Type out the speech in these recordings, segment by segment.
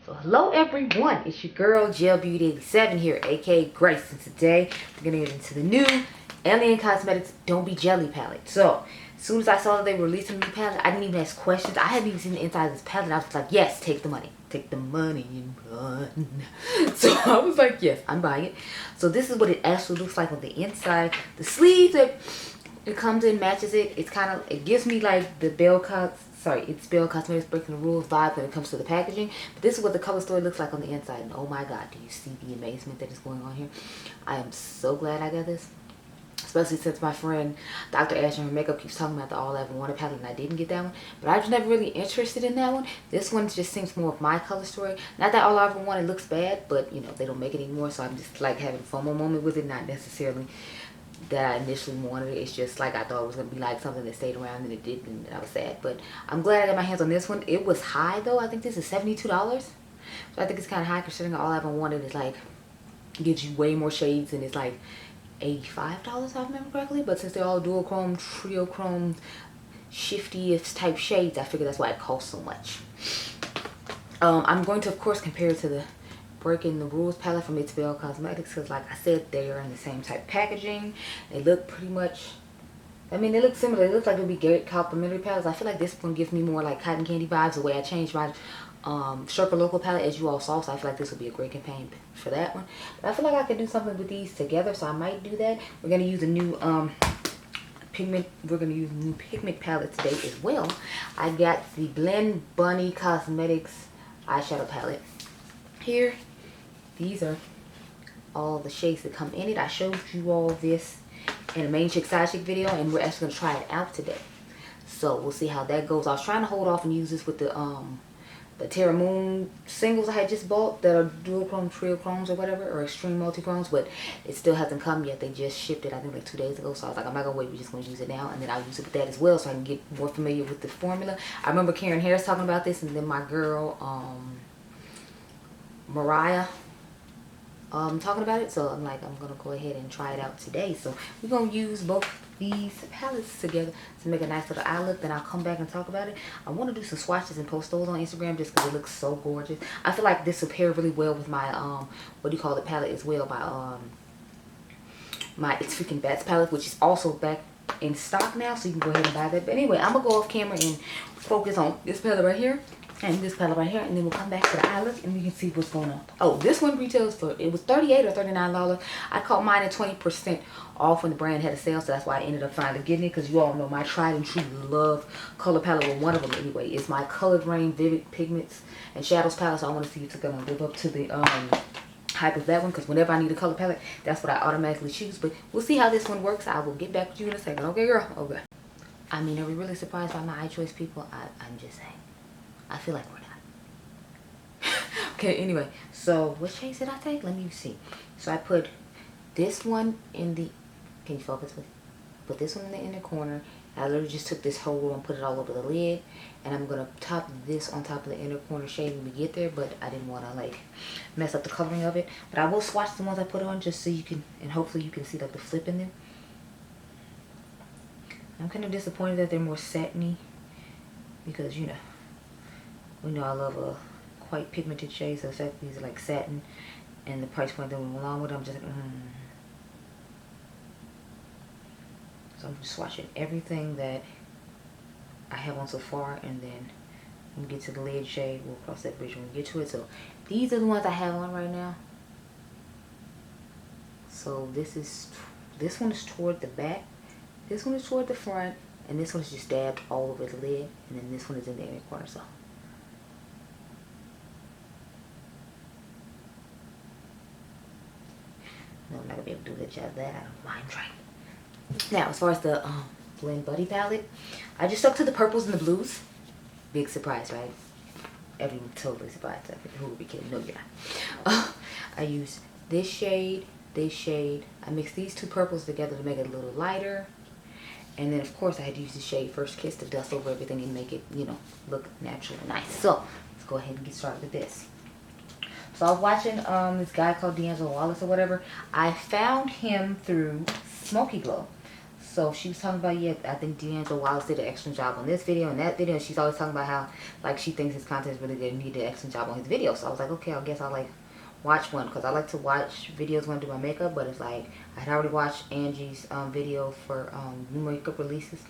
So hello everyone, it's your girl Gel Beauty 87 here, aka Grace, and today we're gonna get into the new Mented Cosmetics Don't Be Jelly palette. So as soon as I saw that they were releasing a new palette, I didn't even ask questions. I hadn't even seen the inside of this palette. I was like, yes, take the money and run. So I was like, yes, I'm buying it. So this is what it actually looks like on the inside. The sleeve that it comes in matches it. It's kind of, it gives me like the it's Bell Cosmetics Breaking the Rules vibe when it comes to the packaging. But this is what the cover story looks like on the inside. And oh my god, do you see the amazement that is going on here? I am so glad I got this. Especially since my friend Dr. Ash and her makeup keeps talking about the All I Ever Wanted palette and I didn't get that one. But I was never really interested in that one. This one just seems more of my color story. Not that All I Ever Wanted looks bad, but you know, they don't make it anymore. So I'm just like having a FOMO moment with it. Not necessarily that I initially wanted it. It's just like I thought it was going to be like something that stayed around and it didn't, and I was sad. But I'm glad I got my hands on this one. It was high though. I think this is $72. So I think it's kind of high considering All I Ever Wanted is like, gives you way more shades and it's like $85 if I remember correctly. But since they're all dual chrome, trio chrome, shifty-ish type shades, I figured that's why it costs so much. I'm going to of course compare it to the Breaking the Rules palette from Bell Cosmetics because like I said, they are in the same type packaging. They look pretty much, I mean, they look similar. They look like they'll be great complementary palettes. I feel like this one gives me more like cotton candy vibes the way I changed my Sherpa Local palette, as you all saw. So I feel like this will be a great campaign for that one. But I feel like I could do something with these together, so I might do that. We're going to use a new pigment. We're going to use a new pigment palette today as well. I got the Blend Bunny Cosmetics eyeshadow palette here. These are all the shades that come in it. I showed you all this in a main chick side chick video, and we're actually gonna try it out today. So we'll see how that goes. I was trying to hold off and use this with the Terra Moon singles I had just bought that are dual chrome, trio chromes or whatever, or extreme multi chromes, but it still hasn't come yet. They just shipped it I think like 2 days ago. So I was like, I'm not gonna wait, we're just gonna use it now, and then I'll use it with that as well so I can get more familiar with the formula. I remember Karen Harris talking about this, and then my girl Mariah talking about it, so I'm like, I'm gonna go ahead and try it out today. So we're gonna use both these palettes together to make a nice little eye look. Then I'll come back and talk about it. I want to do some swatches and post those on Instagram just because it looks so gorgeous. I feel like this will pair really well with my what do you call it palette as well, by my It's Freaking Bats palette, which is also back in stock now, so you can go ahead and buy that. But anyway, I'm gonna go off camera and focus on this palette right here and this palette right here, and then we'll come back to the eye look and we can see what's going on. Oh, this one retails for, it was $38 or $39. I caught mine at 20% off when the brand had a sale, so that's why I ended up finally getting it, because you all know my tried and true love color palette, well, one of them anyway, is my Colored Rain Vivid Pigments and Shadows palette. So I want to see if it's gonna live up to the hype of that one, because whenever I need a color palette, that's what I automatically choose. But we'll see how this one works. I will get back with you in a second. Okay, girl? Okay. I mean, are we really surprised by my eye choice, people? I'm just saying. I feel like we're not. Okay, anyway, so what shades did I take? Let me see. So I put this one in the, can you focus with? Put this one in the inner corner. I literally just took this whole roll and put it all over the lid, and I'm gonna top this on top of the inner corner shade when we get there, but I didn't want to like mess up the coloring of it. But I will swatch the ones I put on just so you can, and hopefully you can see like the flip in them. I'm kind of disappointed that they're more satiny, because you know, we know I love a quite pigmented shade, so the fact that these are like satin and the price point that went along with it, I'm just like, So I'm just swatching everything that I have on so far, and then when we get to the lid shade, we'll cross that bridge when we get to it. So these are the ones I have on right now. So this one is toward the back, this one is toward the front, and this one is just dabbed all over the lid, and then this one is in the inner corner. So no, I'm not gonna be able to do the job of that. I don't mind trying. Now, as far as the Blend Buddy palette, I just stuck to the purples and the blues. Big surprise, right? Everyone totally surprised. Who would be kidding? No, you're not. I use this shade, this shade. I mixed these two purples together to make it a little lighter. And then, of course, I had to use the shade First Kiss to dust over everything and make it, you know, look natural and nice. So, let's go ahead and get started with this. So I was watching this guy called D'Angelo Wallace or whatever. I found him through Smoky Glow. So she was talking about, yeah, I think D'Angelo Wallace did an excellent job on this video and that video. And she's always talking about how, like, she thinks his content is really good and he did an excellent job on his video. So I was like, okay, I guess I'll, like, watch one. Because I like to watch videos when I do my makeup. But it's like, I had already watched Angie's video for new makeup releases.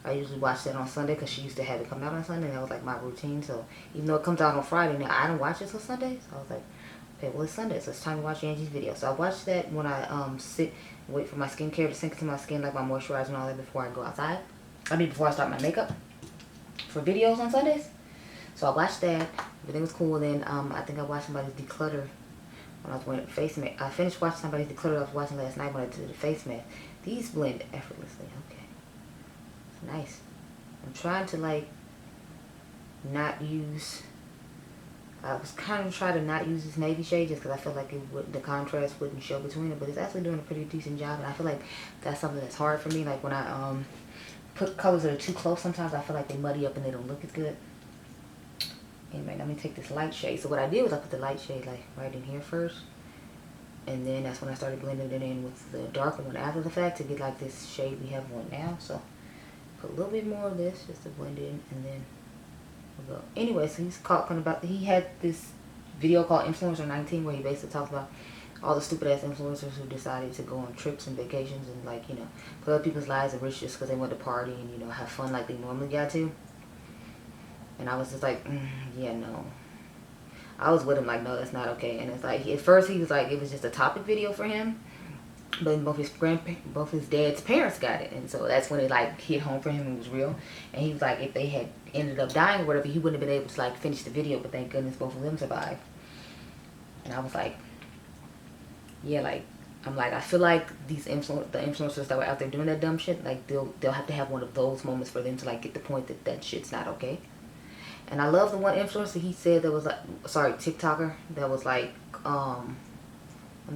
I usually watch that on Sunday because she used to have it come out on Sunday. And that was, like, my routine. So even though it comes out on Friday, now I don't watch it till Sunday. So I was like, okay, well, it's Sunday, so it's time to watch Angie's video. So I watched that when I wait for my skincare to sink into my skin, like my moisturizer and all that, before I go outside. Before I start my makeup for videos on Sundays. So I watched that. Everything was cool. Then I think I watched somebody's declutter when I was wearing a face mask. I finished watching somebody's declutter I was watching last night when I did the face mask. These blend effortlessly. Okay, it's nice. I'm trying to, like, not use. I was kind of trying to not use this navy shade just because I feel like the contrast wouldn't show between it, but it's actually doing a pretty decent job. And I feel like that's something that's hard for me. Like when I put colors that are too close, sometimes I feel like they muddy up and they don't look as good. Anyway, let me take this light shade. So what I did was I put the light shade, like, right in here first, and then that's when I started blending it in with the darker one after the fact to get, like, this shade we have on now. So put a little bit more of this just to blend in, and then we'll go. Anyway, so he had this video called Influencer 19 where he basically talks about all the stupid ass influencers who decided to go on trips and vacations and, like, you know, put other people's lives at risk just because they want to party and, you know, have fun like they normally got to. And I was just like, yeah, no. I was with him like, no, that's not okay. And it's like, at first he was like, it was just a topic video for him. But both his dad's parents got it. And so that's when it, like, hit home for him and was real. And he was like, if they had ended up dying or whatever, he wouldn't have been able to, like, finish the video. But thank goodness both of them survived. And I was like, yeah, like, I'm like, I feel like the influencers that were out there doing that dumb shit, like, they'll have to have one of those moments for them to, like, get the point that that shit's not okay. And I love the one influencer he said that was, like, sorry, TikToker, that was like, I'm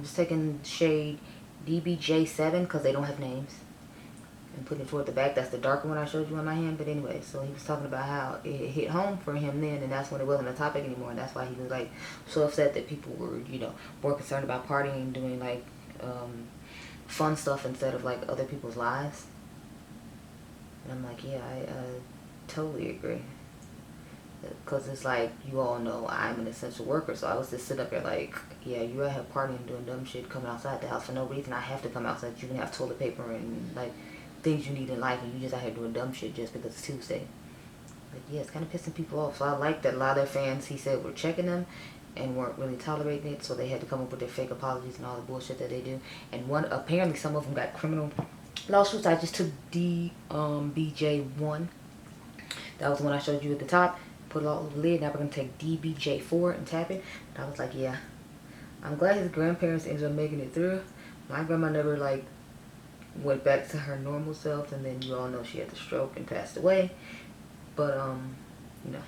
just taking shade DBJ7 because they don't have names and putting it toward the back. That's the darker one I showed you on my hand. But anyway, so he was talking about how it hit home for him then, and that's when it wasn't a topic anymore, and that's why he was, like, so upset that people were, you know, more concerned about partying and doing, like, fun stuff instead of, like, other people's lives. And I'm like, yeah, I totally agree. Because it's like, you all know I'm an essential worker, so I was just sitting up there like, yeah, you out here partying, doing dumb shit, coming outside the house for no reason. I have to come outside. You can have toilet paper and, like, things you need in life, and you just out here doing dumb shit just because it's Tuesday. But yeah, it's kind of pissing people off. So I like that a lot of their fans, he said, were checking them and weren't really tolerating it, so they had to come up with their fake apologies and all the bullshit that they do. And apparently some of them got criminal lawsuits. I just took DBJ1. That was the one I showed you at the top. Put it all over the lid. Now we're going to take DBJ4 and tap it. But I was like, yeah, I'm glad his grandparents ended up making it through. My grandma never, like, went back to her normal self, and then you all know she had the stroke and passed away. But, you know,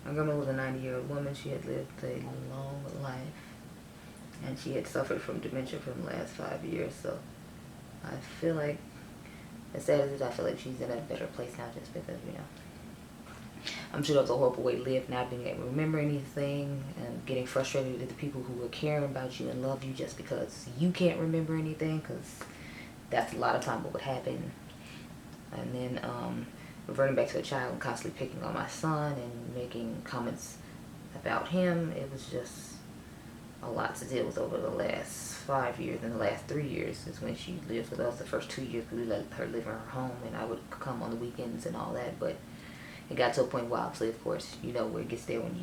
my grandma was a 90-year-old woman. She had lived a long life, and she had suffered from dementia for the last 5 years. So I feel like, as sad as it is, I feel like she's in a better place now just because, you know, I'm sure that was a horrible way to live, not being able to remember anything and getting frustrated with the people who are caring about you and love you just because you can't remember anything, because that's a lot of time what would happen. And then reverting back to a child and constantly picking on my son and making comments about him. It was just a lot to deal with over the last 5 years. And the last 3 years is when she lived with us. The first 2 years we let her live in her home, and I would come on the weekends and all that. But it got to a point where, obviously, of course, you know where it gets there when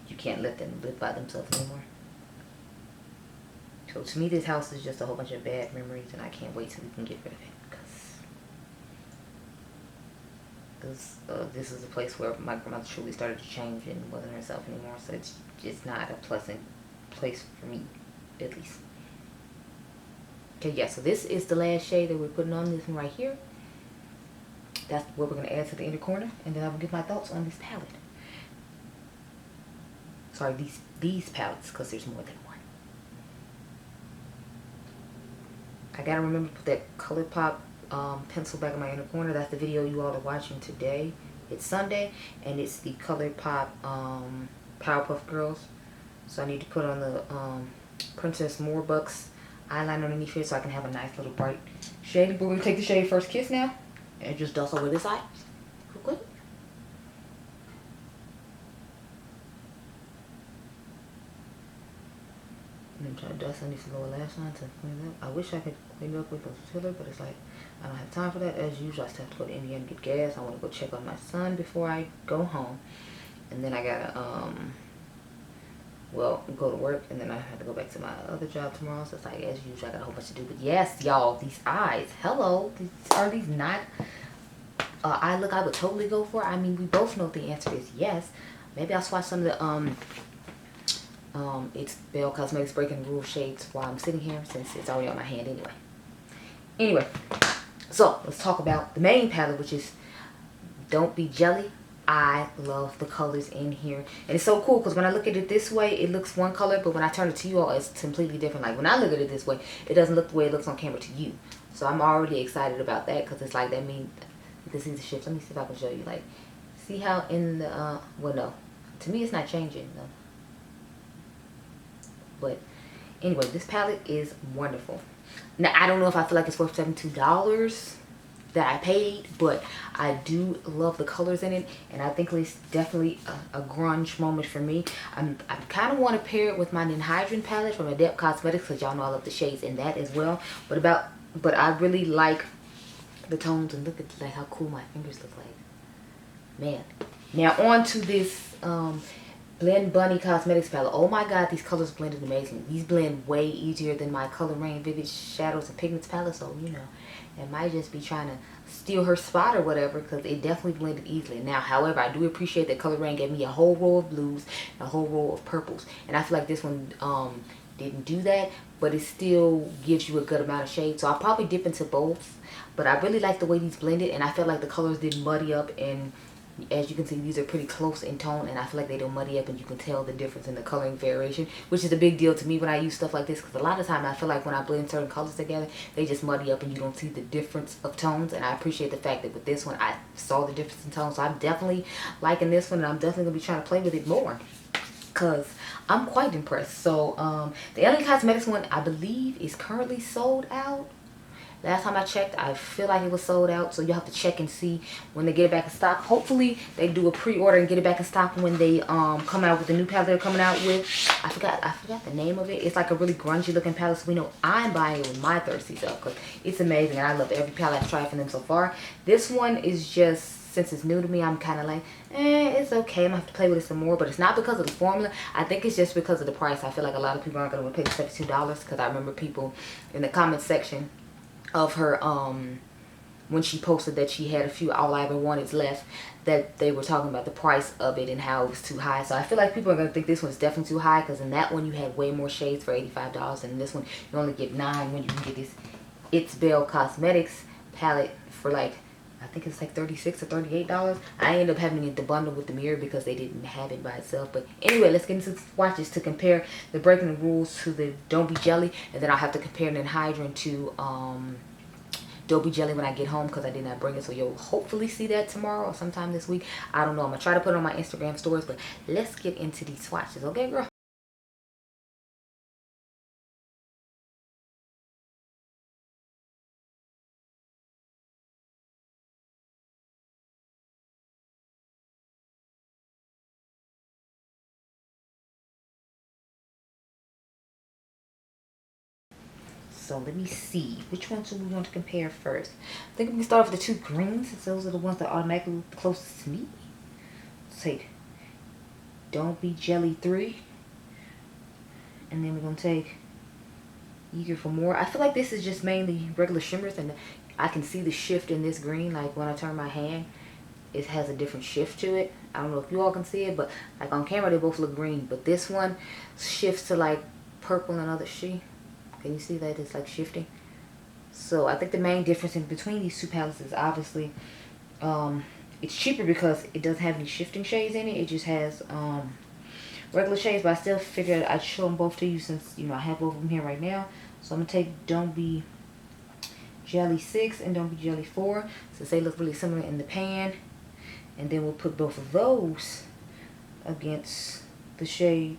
you can't let them live by themselves anymore. So to me, this house is just a whole bunch of bad memories, and I can't wait till we can get rid of it. Because this is a place where my grandmother truly started to change and wasn't herself anymore. So it's just not a pleasant place for me, at least. Okay, yeah, so this is the last shade that we're putting on, this one right here. That's what we're going to add to the inner corner. And then I will give my thoughts on this palette. Sorry, these palettes, because there's more than one. I got to remember to put that ColourPop pencil back in my inner corner. That's the video you all are watching today. It's Sunday. And it's the ColourPop Powerpuff Girls. So I need to put on the Princess Moorbucks eyeliner underneath here so I can have a nice little bright shade. But we're going to take the shade First Kiss now and just dust over this side real quick. I'm trying to dust on this lower lash line to clean it up. I wish I could clean it up with a concealer, but it's like I don't have time for that. As usual, I still have to go to Indiana and get gas. I want to go check on my son before I go home. And then I gotta, well, go to work. And then I have to go back to my other job tomorrow. So it's like, as usual, I got a whole bunch to do. But yes, y'all, these eyes. Hello. Are these not eye look I would totally go for? I mean, we both know the answer is yes. Maybe I'll swatch some of the, it's Bell Cosmetics Breaking the Rules shades while I'm sitting here since it's already on my hand anyway. So let's talk about the main palette, which is Don't Be Jelly. I love the colors in here, and it's so cool because when I look at it this way, it looks one color, but when I turn it to you all, it's completely different. Like when I look at it this way, it doesn't look the way it looks on camera to you. So I'm already excited about that because it's like that means you can see the shift. Let me see if I can show you. Like, see how in the well, no, to me it's not changing though. But anyway, this palette is wonderful. Now, I don't know if I feel like it's worth $72 that I paid, but I do love the colors in it, and I think it's definitely a grunge moment for me. I kind of want to pair it with my Mented palette from Mented Cosmetics, because y'all know I love the shades in that as well. But I really like the tones, and look at like how cool my fingers look like. Man. Now on to this Blend Bunny Cosmetics palette. Oh my god, these colors blended amazing. These blend way easier than my Color Rain Vivid Shadows and Pigments palette, so you know, it might just be trying to steal her spot or whatever, because it definitely blended easily. Now, however, I do appreciate that Color Rain gave me a whole row of blues and a whole row of purples, and I feel like this one didn't do that, but it still gives you a good amount of shade. So I'll probably dip into both, but I really like the way these blended, and I felt like the colors didn't muddy up, and as you can see, these are pretty close in tone, and I feel like they don't muddy up, and you can tell the difference in the coloring variation, which is a big deal to me when I use stuff like this, because a lot of time I feel like when I blend certain colors together, they just muddy up and you don't see the difference of tones. And I appreciate the fact that with this one I saw the difference in tones, so I'm definitely liking this one, and I'm definitely gonna be trying to play with it more because I'm quite impressed. So the Alien Cosmetics one, I believe, is currently sold out. Last time I checked, I feel like it was sold out, so you'll have to check and see when they get it back in stock. Hopefully, they do a pre-order and get it back in stock when they come out with the new palette they're coming out with. I forgot the name of it. It's like a really grungy looking palette, so we know I'm buying it with my thirsty self because it's amazing, and I love every palette I've tried from them so far. This one is just, since it's new to me, I'm kind of like, it's okay. I'm gonna have to play with it some more, but it's not because of the formula. I think it's just because of the price. I feel like a lot of people aren't gonna pay the $72 because I remember people in the comment section of her when she posted that she had a few All I Ever Wanted's left, that they were talking about the price of it and how it was too high. So I feel like people are gonna think this one's definitely too high, because in that one you had way more shades for $85, and in this one you only get 9 when you can get this It's Bell Cosmetics palette for like, I think it's like $36 or $38. I ended up having it to bundle with the mirror because they didn't have it by itself. But anyway, let's get into the swatches to compare the Breaking the Rules to the Don't Be Jelly, and then I'll have to compare the Hydrant to Don't Be Jelly when I get home, because I did not bring it. So you'll hopefully see that tomorrow or sometime this week. I don't know. I'm gonna try to put it on my Instagram stories, but let's get into these swatches, okay, girl? So let me see, which ones do we want to compare first? I think we can start off with the 2 greens, since those are the ones that automatically look the closest to me. Let's take Don't Be Jelly 3, and then we're gonna take Eager for More. I feel like this is just mainly regular shimmers, and I can see the shift in this green. Like when I turn my hand, it has a different shift to it. I don't know if you all can see it, but like on camera they both look green, but this one shifts to like purple and other shade. Can you see that it's like shifting? So I think the main difference in between these two palettes is obviously it's cheaper because it doesn't have any shifting shades in it. It just has regular shades, but I still figured I'd show them both to you since, you know, I have both of them here right now. So I'm gonna take Don't Be Jelly 6 and Don't Be Jelly 4, since they look really similar in the pan, and then we'll put both of those against the shade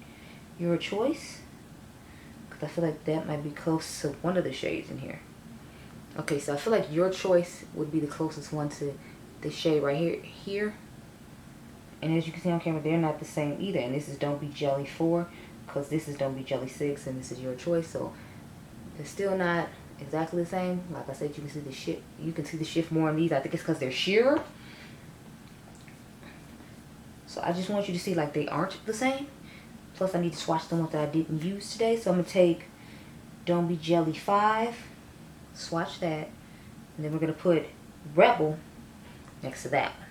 Your Choice. because I feel like that might be close to one of the shades in here. Okay, so I feel like your choice would be the closest one to the shade right here. And as you can see on camera, they're not the same either. And this is Don't Be Jelly 4, because this is Don't Be Jelly 6, and this is your choice. So they're still not exactly the same. Like I said, you can see the shift. You can see the shift more on these. I think it's because they're sheerer. So I just want you to see like they aren't the same. Plus I need to swatch the ones that I didn't use today. So I'm going to take Don't Be Jelly 5. Swatch that. And then we're going to put Rebel next to that one.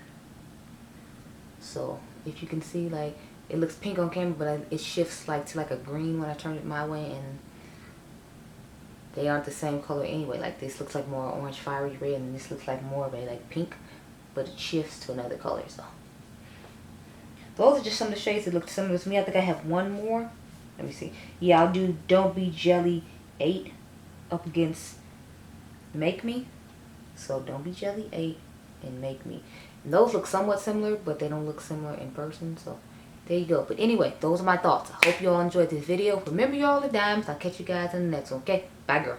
So if you can see, like, it looks pink on camera, but it shifts like to like a green when I turn it my way, and they aren't the same color anyway. Like this looks like more orange fiery red, and this looks like more of a like pink, but it shifts to another color. So those are just some of the shades that look similar to me. I think I have one more. Let me see. Yeah, I'll do Don't Be Jelly 8 up against Make Me. So Don't Be Jelly 8 and Make Me. And those look somewhat similar, but they don't look similar in person. So there you go. But anyway, those are my thoughts. I hope you all enjoyed this video. Remember, you all are dimes. I'll catch you guys in the next one. Okay? Bye, girl.